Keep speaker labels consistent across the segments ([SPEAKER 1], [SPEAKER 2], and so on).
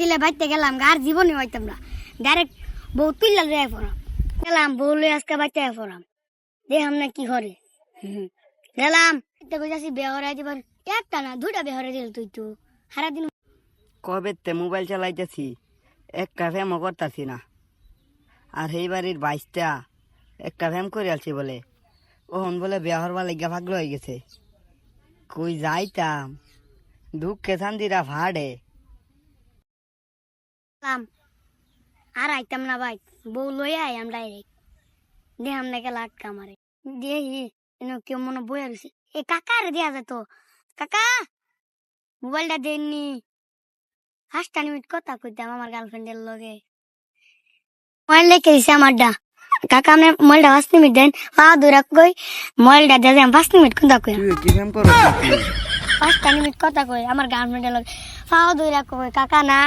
[SPEAKER 1] দিলে বাইতে গেলাম আর জীবনে হইতাম না ডাইরেক্ট বউ তুইলা লইয়া পড়াম গেলাম বউ লই আজকে বাইতে পড়াম দেখাম না কি করে গেলাম এতে কইতাছি বেহরে দিবার একটা না দুইটা বেহরে দিল তুই তো সারাদিন
[SPEAKER 2] কবে মোবাইল চালাইতেছি একটা ফ্যামও করতেছি না আর এই বাড়ির বাইশটা একটা ফ্যাম করে আলছি বলে ওহন বলে বিয়াহর বা লেগা ভাগলো হয়ে গেছে কই যাইতাম দুঃখে শান্তিরা ভাড়ে
[SPEAKER 1] আর আইতাম না ভাই বউ লই আইম ডাইরেক্ট দেখাম না গেল আটকা মারে দেখি কেউ মনে বইয়া রয়েছে এ কাকা রে দেয়া যেত কাকা মোবাইলটা দেননি 5টা মিনিট কথা কইতাম আমার গার্লফ্রেন্ডের লগে মোবাইল লেখে দিছে আমারটা কাকা আপনি মোবাইলটা 5 মিনিট দেন দূরা কই মোবাইলটা দিয়ে যাম 5 মিনিট কথা কই
[SPEAKER 2] তুই কি ফ্যাম করো
[SPEAKER 1] 5টা মিনিট কথা কই আমার গার্লফ্রেন্ডের লগে দূরা কই কাকা না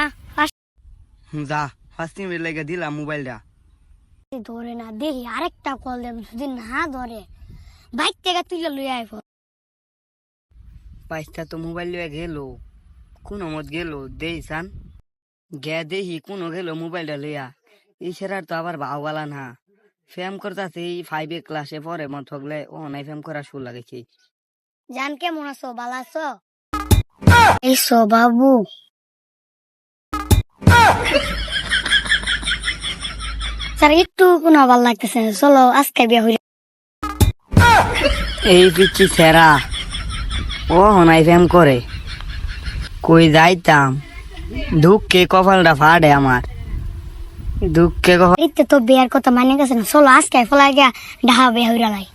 [SPEAKER 2] যা 5 মিনিট লেগে দিলাম মোবাইলটা
[SPEAKER 1] ধরে না দেখি আরেকটা কল দেব যদি না ধরে বাইক থেকে তুইলে লই আইব
[SPEAKER 2] বাইশটা তো মোবাইল লিয়ে গেল কোন মত গেল দেইসান গে দেখি কোন গেল মোবাইলটা লইয়া ইশারার তো আবার ভাওগালা না ফ্যাম করতেছে 5 ক্লাসে পরে মত থাকলে ও নাই ফ্যাম করা শুরু লাগেছি
[SPEAKER 1] জান কেমন আছো ভালো আছো এইসো বাবু স্যার একটু কোনো ভালো লাগতেছে না চলো আজকে বিয়ে হইল
[SPEAKER 2] এই পিচ্ছি সেরা ও নাই ফ্যাম করে কই যাইতাম দুঃখে কপালটা ফাড়ে আমার দুঃখে কপাল
[SPEAKER 1] ইতে তো বিয়ের কথা মানে গেছে না চলো আজকে ফলাই গিয়া ঢাকা বিয়ে হইরালাই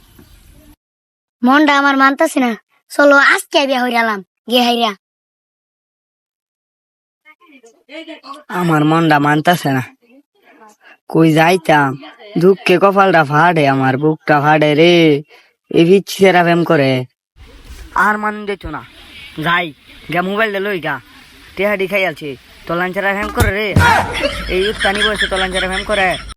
[SPEAKER 1] মনটা আমার মানতেছে না চলো আজকে বিয়ে হইরালাম গিয়ে হাইরা
[SPEAKER 2] আমার মনটা মানতাছে না কই যাইতাম দুঃখে কপালটা ফাড়ে আমার বুকটা ফাড়ে রে এই পিচ্ছি সেরা ফ্যাম করে আর মান দিত না যাই গা মোবাইলটা লই গা টেহাডি খাই আছে তলাঞ্চারা ফ্যাম করে রে এই উত্তানি বয়সে তলাঞ্চারা ফ্যাম করে